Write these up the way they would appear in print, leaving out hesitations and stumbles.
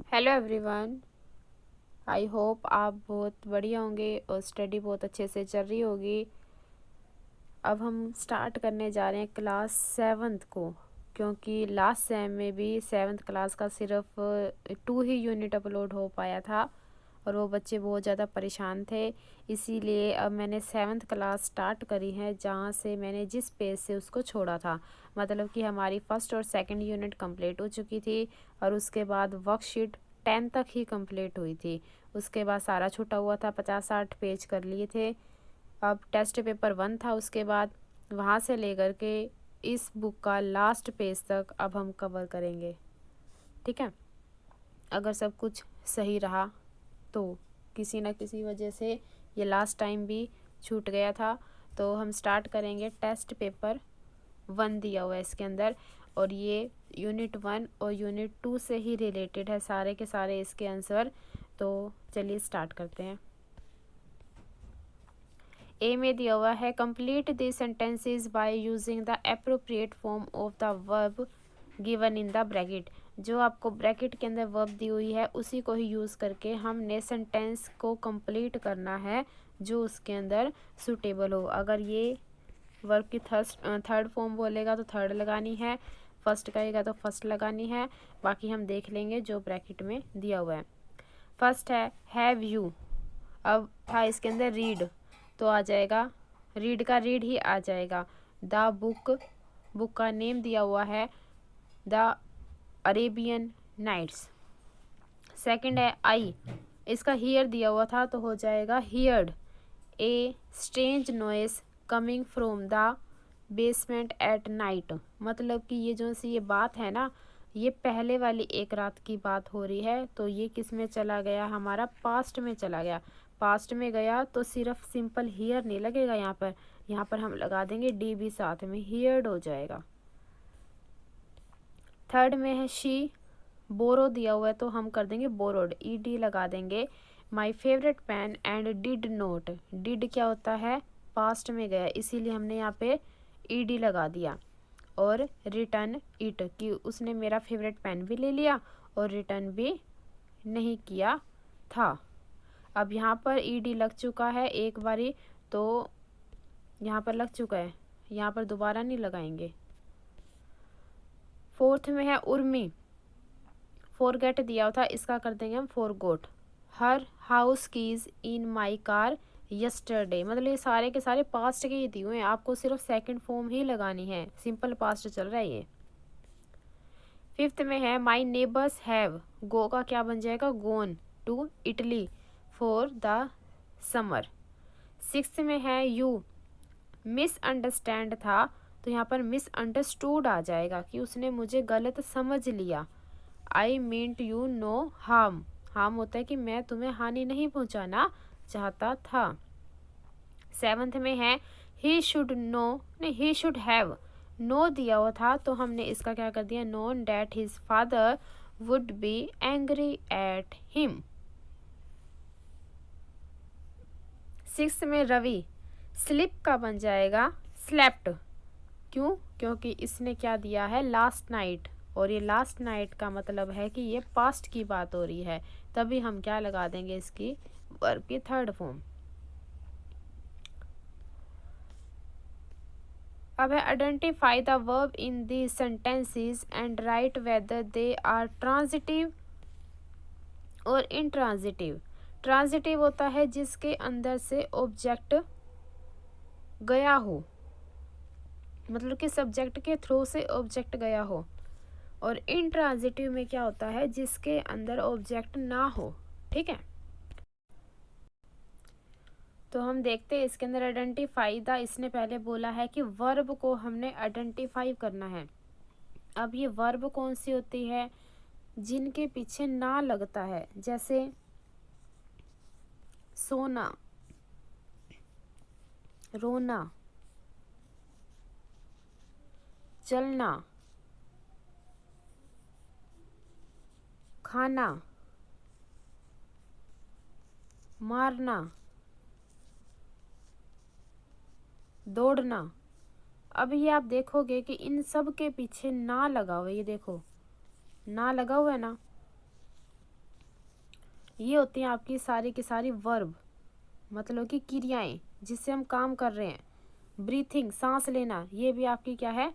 Hello everyone. I hope आप बहुत बढ़िया होंगे और स्टडी बहुत अच्छे से चल रही होगी। अब हम स्टार्ट करने जा रहे हैं क्लास 7th को, क्योंकि लास्ट सेम में भी 7th क्लास का सिर्फ 2 ही यूनिट अपलोड हो पाया था और वो बच्चे बहुत ज़्यादा परेशान थे। इसीलिए अब मैंने 7th क्लास स्टार्ट करी है, जहाँ से मैंने जिस पेज से उसको छोड़ा था। मतलब कि हमारी फर्स्ट और सेकंड यूनिट कंप्लीट हो चुकी थी और उसके बाद वर्कशीट 10 तक ही कंप्लीट हुई थी। उसके बाद सारा छूटा हुआ था, 50-60 पेज कर लिए थे। अब टेस्ट पेपर 1 था, उसके बाद वहाँ से लेकर के इस बुक का लास्ट पेज तक अब हम कवर करेंगे। ठीक है, अगर सब कुछ सही रहा तो किसी न किसी वजह से ये लास्ट टाइम भी छूट गया था, तो हम स्टार्ट करेंगे। टेस्ट पेपर 1 दिया हुआ है इसके अंदर और ये यूनिट 1 और यूनिट 2 से ही रिलेटेड है सारे के सारे इसके आंसर। तो चलिए स्टार्ट करते हैं। ए में दिया हुआ है complete the sentences by using the appropriate form of the verb given in the bracket. जो आपको ब्रैकेट के अंदर वर्ब दी हुई है उसी को ही यूज़ करके हमने सेंटेंस को कंप्लीट करना है जो उसके अंदर सूटेबल हो। अगर ये वर्ब की थर्ड फॉर्म बोलेगा तो थर्ड लगानी है, फर्स्ट कहेगा तो फर्स्ट लगानी है, बाकी हम देख लेंगे जो ब्रैकेट में दिया हुआ है। फर्स्ट है हैव यू, अब था इसके अंदर रीड तो आ जाएगा रीड का रीड ही आ जाएगा। द बुक, बुक का नेम दिया हुआ है द अरेबियन नाइट्स। सेकंड है आई, इसका हियर दिया हुआ था तो हो जाएगा heard a strange noise coming from the basement at night. मतलब कि ये जो सी ये बात है ना, ये पहले वाली एक रात की बात हो रही है, तो ये किस में चला गया, हमारा पास्ट में चला गया। पास्ट में गया तो सिर्फ सिंपल हियर नहीं लगेगा यहाँ पर हम लगा देंगे डी भी साथ में, हियर्ड हो जाएगा। थर्ड में है शी, बोरो दिया हुआ है तो हम कर देंगे बोरोड, ई डी लगा देंगे। My favourite pen and did not, did क्या होता है, पास्ट में गया, इसीलिए हमने यहाँ पे ई डी लगा दिया। और रिटर्न इट, कि उसने मेरा फेवरेट पेन भी ले लिया और रिटर्न भी नहीं किया था। अब यहाँ पर ई डी लग चुका है एक बारी, तो यहाँ पर लग चुका है, यहाँ पर दोबारा नहीं लगाएंगे। फोर्थ में है उर्मी, फॉरगेट दिया हुआ था, इसका कर देंगे हम forgot. Her house keys in my car yesterday, मतलब ये सारे के सारे पास्ट के ही दिए हुए हैं, आपको सिर्फ सेकंड फॉर्म ही लगानी है, सिंपल पास्ट चल रहा है ये। फिफ्थ में है माई नेबर्स हैव, गो का क्या बन जाएगा, gone to Italy for the summer. Sixth में है यू, मिसअंडरस्टैंड था तो यहाँ पर मिसअंडरस्टूड आ जाएगा कि उसने मुझे गलत समझ लिया। I meant you no harm, harm होता है कि मैं तुम्हें हानि नहीं पहुंचाना चाहता था। सेवंथ में है ही शुड नो, नहीं ही शुड हैव, नो दिया हुआ था तो हमने इसका क्या कर दिया, known that his father would be angry at him. Six में रवि, स्लिप का बन जाएगा स्लेप्ट, क्यों, क्योंकि इसने क्या दिया है, लास्ट नाइट, और ये लास्ट नाइट का मतलब है कि ये पास्ट की बात हो रही है, तभी हम क्या लगा देंगे इसकी वर्ब की थर्ड फॉर्म। अब है identify the verb in the sentences and write whether they are transitive और इनट्रांजिटिव। ट्रांजिटिव होता है जिसके अंदर से ऑब्जेक्ट गया हो, मतलब कि सब्जेक्ट के थ्रू से ऑब्जेक्ट गया हो। और इनट्रांजिटिव में क्या होता है, जिसके अंदर ऑब्जेक्ट ना हो। ठीक है, तो हम देखते हैं इसके अंदर आइडेंटिफाई द, इसने पहले बोला है कि वर्ब को हमने आइडेंटिफाई करना है। अब ये वर्ब कौन सी होती है, जिनके पीछे ना लगता है, जैसे सोना, रोना, चलना, खाना, मारना, दौड़ना। अब ये आप देखोगे कि इन सब के पीछे ना लगा हुआ है, ये देखो ना लगा हुआ है ना, ये होती हैं आपकी सारी की सारी वर्ब, मतलब कि क्रियाएं जिससे हम काम कर रहे हैं। ब्रीथिंग, सांस लेना, ये भी आपकी क्या है,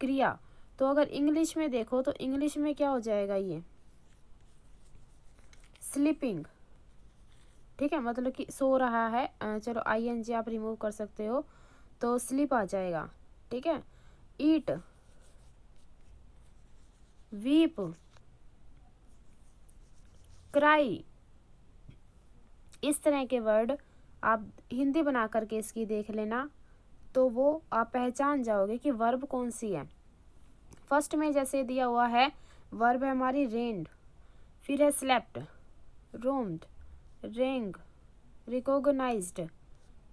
क्रिया। तो अगर इंग्लिश में देखो तो इंग्लिश में क्या हो जाएगा, ये स्लीपिंग, ठीक है, मतलब कि सो रहा है। चलो ING आप रिमूव कर सकते हो तो स्लीप आ जाएगा, ठीक है। ईट, वीप, क्राई, इस तरह के वर्ड आप हिंदी बना करके इसकी देख लेना, तो वो आप पहचान जाओगे कि वर्ब कौन सी है। फर्स्ट में जैसे दिया हुआ है, वर्ब है हमारी रेन्ड, फिर है स्लेप्ट, रोम्ड, रेंग, रिकॉग्नाइज्ड,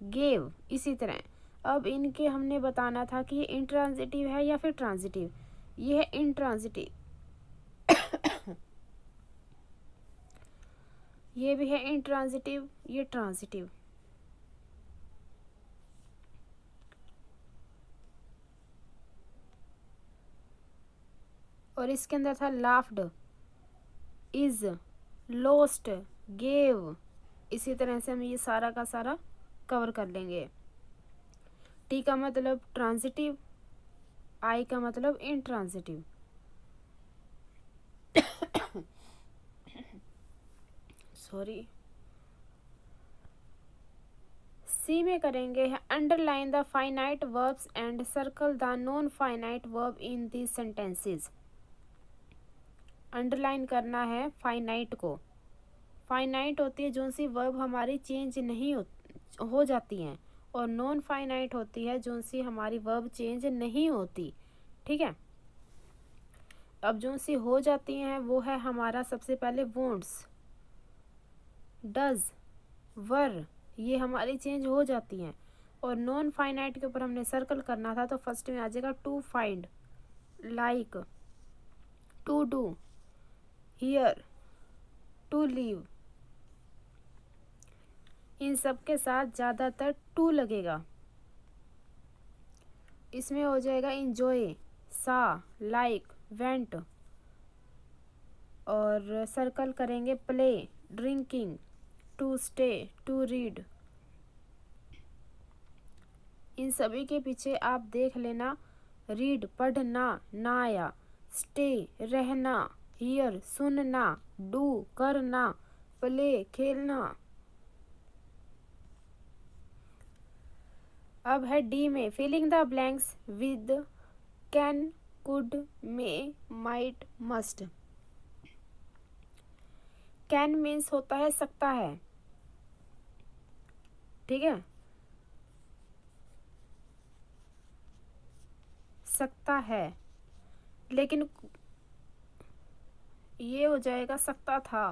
गेव, इसी तरह। अब इनके हमने बताना था कि ये इंट्रांजिटिव है या फिर ट्रांजिटिव। ये है इंट्रांजिटिव, ये भी है इंट्रांजिटिव, ये ट्रांजिटिव। और इसके अंदर था लाफ्ड, इज, लोस्ट, गेव, इसी तरह से हम ये सारा का सारा कवर कर लेंगे। टी का मतलब ट्रांजिटिव, आई का मतलब इंट्रांजिटिव। सॉरी। सी में करेंगे underline the finite verbs and circle the non finite verb in the sentences. Underline करना है फाइनाइट को। फाइनाइट होती है जो सी वर्ब हमारी चेंज नहीं हो जाती हैं, और नॉन फाइनाइट होती है जो सी हमारी वर्ब चेंज नहीं होती, ठीक है। अब जो सी हो जाती हैं वो है हमारा सबसे पहले वॉन्ट्स, डज, वर, ये हमारी चेंज हो जाती हैं। और नॉन फाइनाइट के ऊपर हमने सर्कल करना था, तो फर्स्ट में आ जाएगा to find, like, to do, here, to leave, इन सब के साथ ज़्यादातर टू लगेगा। इसमें हो जाएगा इंजॉय, सा, लाइक, वेंट, और सर्कल करेंगे play, drinking, to stay, to read. इन सभी के पीछे आप देख लेना, रीड पढ़ना ना आया, स्टे रहना, हियर सुनना, डू करना, प्ले खेलना। अब है डी में filling the blanks with can, could, may, might, must. Can means होता है सकता है, ठीक है, सकता है, लेकिन ये हो जाएगा सकता था,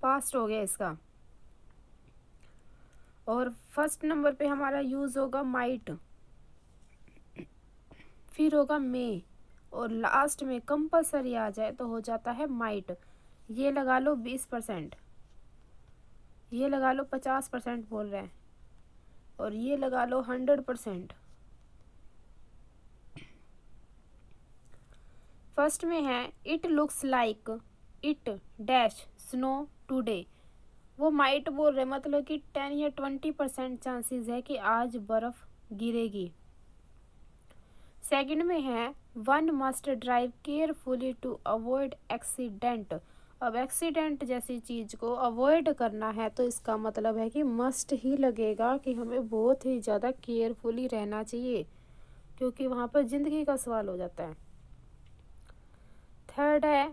पास्ट हो गया इसका। और फर्स्ट नंबर पे हमारा यूज होगा माइट, फिर होगा मे, और लास्ट में कंपलसरी आ जाए तो हो जाता है माइट। ये लगा लो 20%, ये लगा लो 50% बोल रहे हैं, और ये लगा लो 100%। फर्स्ट में है it looks like it dash snow today. वो माइट बोल रहे, मतलब कि 10 या 20% चांसेस है कि आज बर्फ गिरेगी। सेकंड में है one must drive carefully to avoid accident. अब एक्सीडेंट जैसी चीज़ को अवॉइड करना है तो इसका मतलब है कि मस्ट ही लगेगा, कि हमें बहुत ही ज़्यादा केयरफुली रहना चाहिए, क्योंकि वहाँ पर ज़िंदगी का सवाल हो जाता है। थर्ड है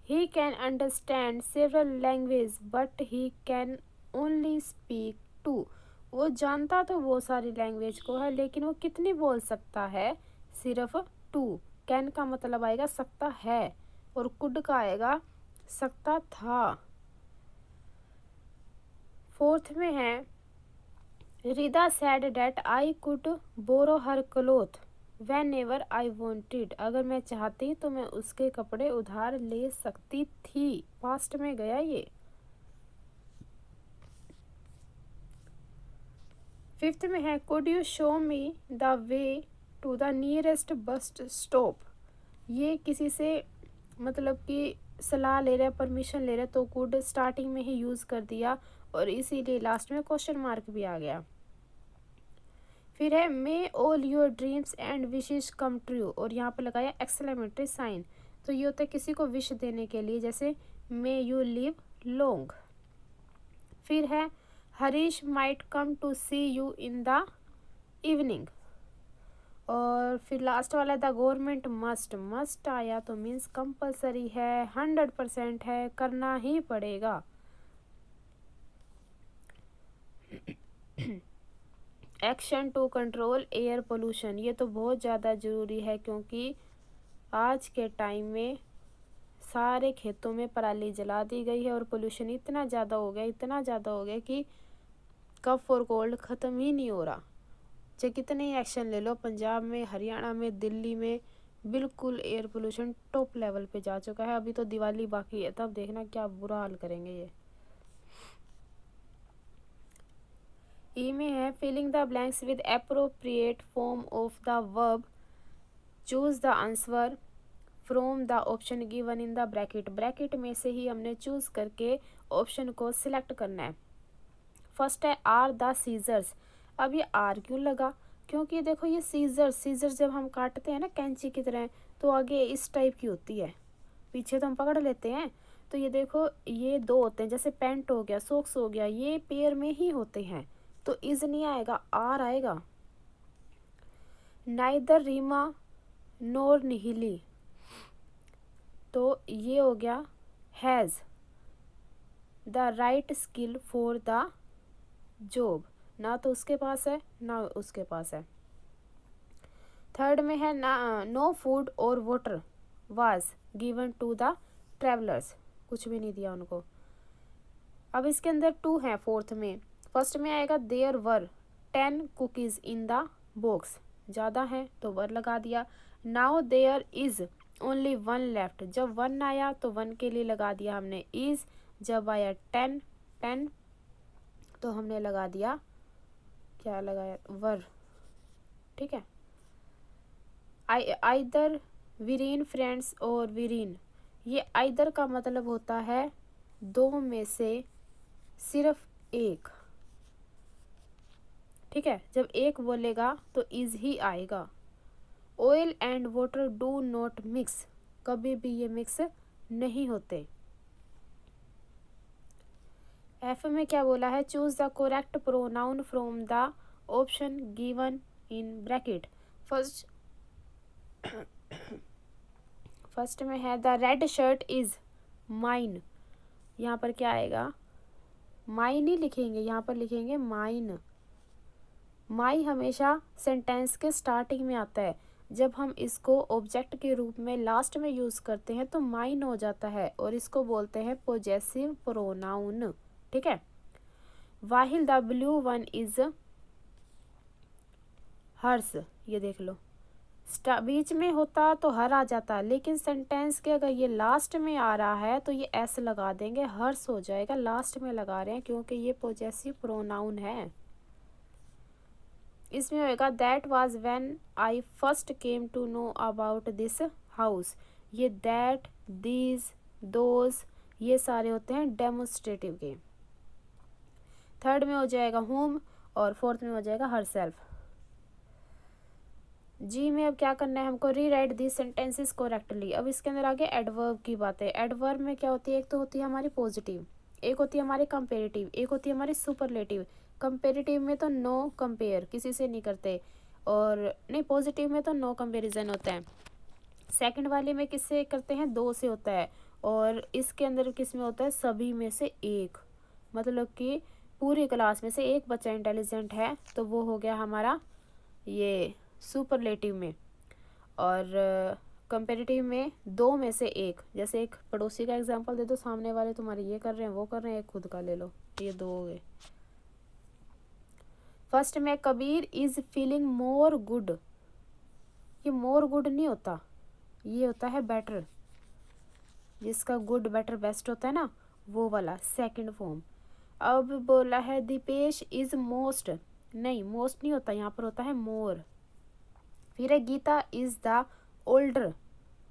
he can understand several language but he can only speak two. वो जानता तो बहुत सारी लैंग्वेज को है, लेकिन वो कितनी बोल सकता है, सिर्फ टू। कैन का मतलब आएगा सकता है, और कुड का आएगा सकता था। फोर्थ में है Rida said that I could borrow her cloth whenever I wanted. अगर मैं चाहती तो मैं उसके कपड़े उधार ले सकती थी, पास्ट में गया ये। फिफ्थ में है could you show me the way to the nearest bus stop. ये किसी से मतलब कि सलाह ले रहे हैं, परमिशन ले रहे हैं, तो कुड स्टार्टिंग में ही यूज़ कर दिया और इसीलिए लास्ट में क्वेश्चन मार्क भी आ गया। फिर है may all your dreams and wishes come true, और यहाँ पर लगाया एक्सक्लेमेटरी साइन। तो ये होता है किसी को विश देने के लिए, जैसे मे यू लिव लॉन्ग। फिर है Harish might come to see you in the evening. और फिर लास्ट वाला द गवर्नमेंट मस्ट, मस्ट आया तो मीन्स कंपलसरी है, 100% है, करना ही पड़ेगा। Action to control air pollution, ये तो बहुत ज़्यादा ज़रूरी है क्योंकि आज के टाइम में सारे खेतों में पराली जला दी गई है और पोल्यूशन इतना ज़्यादा हो गया, इतना ज़्यादा हो गया कि कफ और कोल्ड ख़त्म ही नहीं हो रहा। चाहे कितने ही एक्शन ले लो, पंजाब में, हरियाणा में, दिल्ली में बिल्कुल एयर पोल्यूशन टॉप लेवल पे जा चुका है। अभी तो दिवाली बाकी है, तब देखना क्या बुरा हाल करेंगे ये। ई में है filling the blanks with appropriate form of the verb, choose the answer from the option given in the bracket. Bracket में से ही हमने चूज करके ऑप्शन को सिलेक्ट करना है। फर्स्ट है आर द सीजर्स। अब ये आर क्यों लगा, क्योंकि देखो ये सीजर जब हम काटते हैं ना कैंची की तरह, तो आगे इस टाइप की होती है, पीछे तो हम पकड़ लेते हैं। तो ये देखो ये दो होते हैं, जैसे पैंट हो गया, सॉक्स हो गया, ये पेयर में ही होते हैं, तो इज नहीं आएगा, आर आएगा। नाइदर रीमा नोर निहिली, तो ये हो गया has the right skill for the job, ना तो उसके पास है ना उसके पास है। थर्ड में है ना नो फूड और water was given to the travellers, कुछ भी नहीं दिया उनको। अब इसके अंदर टू है फोर्थ में। फर्स्ट में आएगा there were 10 cookies in the box, ज़्यादा है तो वर लगा दिया। Now there is only 1 left, जब 1 आया तो 1 के लिए लगा दिया हमने इज़, जब आया 10 तो हमने लगा दिया, क्या लगाया, वर। ठीक है। आइदर वीरेन फ्रेंड्स और वीरेन, ये आइदर का मतलब होता है दो में से सिर्फ एक। ठीक है, जब एक बोलेगा तो इज ही आएगा। Oil and water do not mix, कभी भी ये मिक्स नहीं होते। एफ में क्या बोला है, choose the correct pronoun from the option given in bracket. First में है the red shirt is mine, यहाँ पर क्या आएगा, माइन ही लिखेंगे, यहाँ पर लिखेंगे माइन। माई हमेशा सेंटेंस के स्टार्टिंग में आता है, जब हम इसको ऑब्जेक्ट के रूप में लास्ट में यूज करते हैं तो माइन हो जाता है और इसको बोलते हैं पोजेसिव प्रोनाउन। ठीक है। While the blue one is hers, ये देख लो, बीच में होता तो हर आ जाता, लेकिन सेंटेंस के अगर ये लास्ट में आ रहा है तो ये एस लगा देंगे, हर्स हो जाएगा, लास्ट में लगा रहे हैं क्योंकि ये पोजेसिव प्रोनाउन है। इसमें होएगा that was when I first came to know about this house, ये दैट, दीज, दोज, ये सारे होते हैं डेमोस्ट्रेटिव के। थर्ड में हो जाएगा होम और फोर्थ में हो जाएगा हर सेल्फ। जी में अब क्या करना है हमको, री राइट दिस सेंटेंसेस करेक्टली। अब इसके अंदर आगे एडवर्ब की बात है। एडवर्ब में क्या होती है, एक तो होती है हमारी पॉजिटिव, एक होती है हमारी कंपेरेटिव, एक होती है हमारी सुपरलेटिव। कंपेरेटिव में तो नो कंपेयर, किसी से नहीं करते, और नहीं पॉजिटिव में तो नो कंपेरिजन होता है। सेकंड वाले में किससे करते हैं, दो से होता है, और इसके अंदर किस में होता है, सभी में से एक, मतलब कि पूरी क्लास में से एक बच्चा इंटेलिजेंट है तो वो हो गया हमारा ये सुपरलेटिव में। और कंपेरेटिव में दो में से एक, जैसे एक पड़ोसी का एग्जांपल दे दो, सामने वाले तुम्हारे ये कर रहे हैं वो कर रहे हैं, एक खुद का ले लो, ये दो हो गए। फर्स्ट में Kabir is feeling more good, ये मोर गुड नहीं होता, ये होता है बेटर, जिसका गुड बेटर बेस्ट होता है ना, वो वाला सेकंड फॉर्म। अब बोला है दीपेश इज मोस्ट, नहीं मोस्ट नहीं होता, यहाँ पर होता है मोर। फिर है गीता इज द ओल्डर,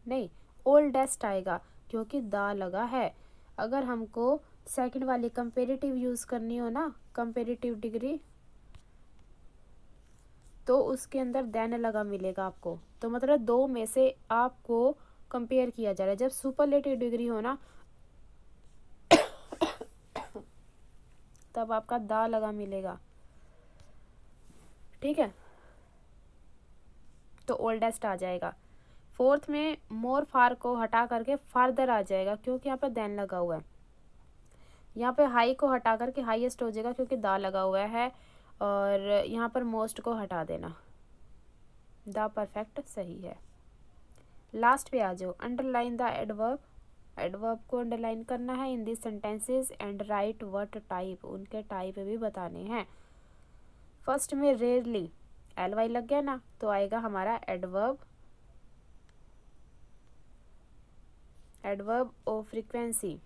नहीं ओल्डेस्ट आएगा क्योंकि दा लगा है। अगर हमको सेकंड वाली कंपेरेटिव यूज़ करनी हो ना, कंपेरेटिव डिग्री, तो उसके अंदर देन लगा मिलेगा आपको। तो मतलब दो में से आपको कंपेयर किया जा रहा है। जब सुपरलेटिव डिग्री हो ना तब आपका दा लगा मिलेगा, ठीक है। तो ओल्डेस्ट आ जाएगा। फोर्थ में मोर फार को हटा करके फार्दर आ जाएगा क्योंकि यहाँ पे देन लगा हुआ है। यहाँ पे हाई को हटा करके हाईएस्ट हो जाएगा क्योंकि दा लगा हुआ है। और यहाँ पर मोस्ट को हटा देना, दा परफेक्ट सही है। लास्ट पे आ जाओ, अंडरलाइन द एडवर्ब। एडवर्ब को अंडरलाइन करना है in this sentences and right what type, उनके टाइप भी बताने हैं। फर्स्ट में रेयरली एल वाई लग गया ना, तो आएगा हमारा adverb, adverb of frequency.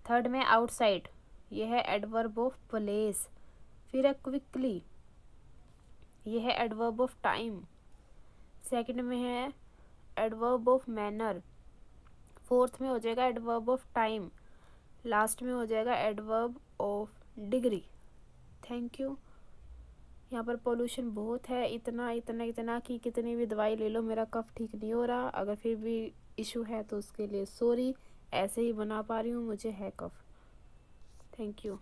Third में आउटसाइड, ये है एडवर्ब ऑफ प्लेस। फिर है क्विकली, ये है एडवर्ब ऑफ टाइम। सेकंड में है एडवर्ब ऑफ मैनर। फोर्थ में हो जाएगा एडवर्ब ऑफ टाइम। लास्ट में हो जाएगा adverb of degree. Thank you. यहाँ पर पोल्यूशन बहुत है, इतना इतना इतना कि कितनी भी दवाई ले लो मेरा कफ ठीक नहीं हो रहा। अगर फिर भी इशू है तो उसके लिए सॉरी, ऐसे ही बना पा रही हूँ, मुझे है कफ। Thank you.